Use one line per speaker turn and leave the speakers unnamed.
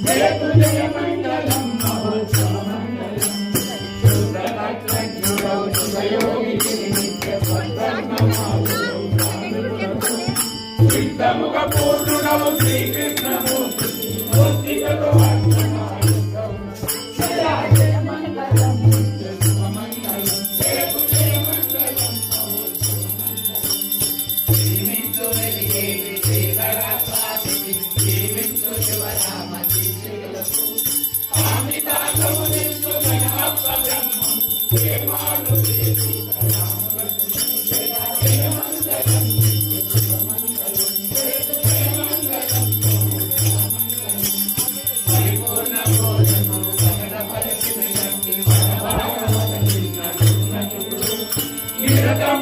जयतु जय मंगलम महोत्सव मंगलम शुद्धकर्तज्ञो शुभयोगिनी नित्य सत्कर्ममाहुरौ सिद्धमुख पूर्णौ श्रीकृष्णमूर्ति मूर्तिगतो अर्चनायुक्तौ जया जय मंगलम नित्य शुभमंगलम जयतु जय मंगलम महोत्सव मंगलम जीवितु వెలిగేటి శ్రీధరాస్వామికి జీవించు శివరామ దీక్షలకు కామితాగము నిల్చు గణప బ్రహ్మం ప్రేమాలు చేసి రామలకు జయ జయ మంగళం నిత్య శుభమంగళం జయతు జయ మంగళం మహోత్సవ మంగళం పరిపూర్ణ భోజనం సకల పరిచినయంతి వరభాగవత నిరతం